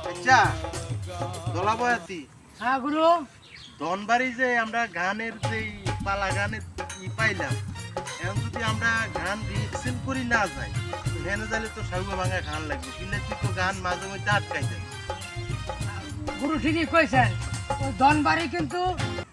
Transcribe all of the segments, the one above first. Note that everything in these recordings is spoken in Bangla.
আচ্ছা দলাবয়াতি হ্যাঁ গুরু ধনবাড়ি যে আমরা গানের যে পালা গানের পাইলাম এখন যদি আমরা গান রিহার্সেল করি না যাই হেনে যাইলে তো সাউয়া ভাঙা গান লাগবে কিলে তুই তো গান মাঝে মধ্যে আটকাই যাই গুরু ঠিকই কইছেন ওই ধনবাড়ি কিন্তু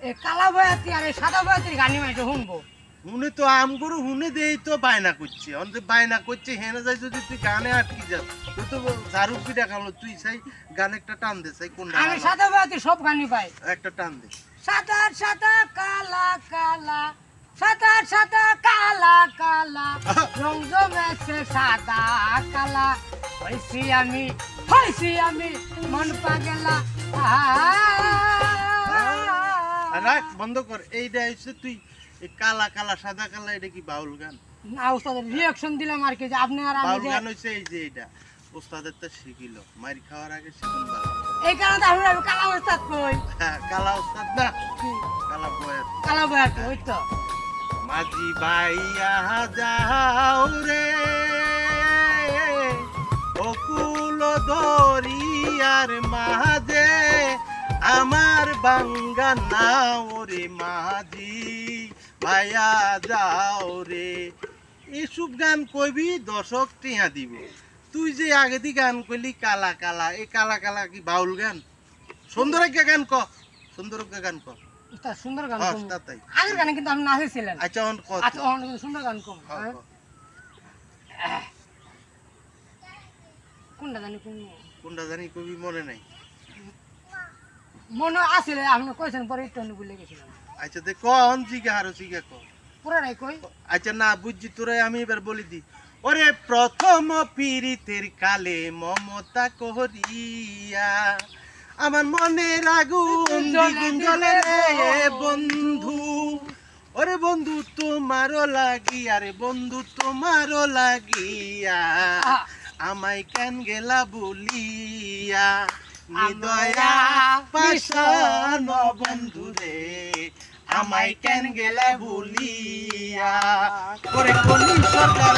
এই কালা বয়াতি আর এই সাদা বয়াতির গানি মাইতে শুনবো হুনে তো আমগুরু হুনে দেই তো বায়না করছে অন্ত বায়না করছে হেনে যাই যদি তুই গানে আটকি যাস তুই তো ঝাড়ু পিঠা খালো তুই চাই গান একটা টান দে চাই কোন আমি সাদা বয়াতি সব গানি পাই একটা টান দে সাদা সাদা কালা কালা সাদা সাদা কালা কালা রং জমেছে সাদা কালা হইছি আমি মন পাগলা রাখ বন্ধ কর এইটা হচ্ছে তুই এই কালা কালা সাদা কালা এটা কি বাউল গান না ওস্তাদের রিঅ্যাকশন দিলাম আর কি যে আপনি আর আমি বাউল যে গান হচ্ছে এই যে এটা ওস্তাদের তো শিখিল মার খাওয়ার আগে শিখুন ভালো এই কারণে আমি কালা ওস্তাদ কই কালা ওস্তাদ না কালা বয়াত কালা বয়াতি ওই তো মাঝি ভাইয়া যাও রে অকুল দরিয়ার মাঝে আমার বাঙ্গা নাও রে মাঝি ভাইয়া যাও রে এসব গান কইবি দর্শক টিয়া দিব তুই যে আগে দি গান কইলি কালা কালা এই কালা কালা কি বাউল গান সুন্দর একটা গান ক সুন্দর একটা গান ক ওস্তাদ সুন্দর গান কম তাই আগের গানে কিন্তু আপনি নাচেছিলেন আচ্ছা অন ক আচ্ছা অনেক সুন্দর গান কম কোনটা জানি কোনটা জানি কবি মনে নাই মনে আসলে আপনি কইছেন পরে একটু ভুলে গেছিলাম আচ্ছা দেখ কোন জিগা আরো জিগা ক পুরাটাই কই আচ্ছা না বুঝছি তোরে আমি এবার বলি দি ওরে প্রথম পীড়িতের কালে মমতা করিয়া আমার মনের আগুন দ্বিগুণ জ্বলে রে বন্ধু ওরে বন্ধু তোমারও লাগিয়া রে বন্ধু তোমারও লাগিয়া আমায় কেন গেলা বলিয়া নিদয়া পাশান বন্ধু রে আমায় কেন গেলা বলিয়া ওরে কোনি সরকার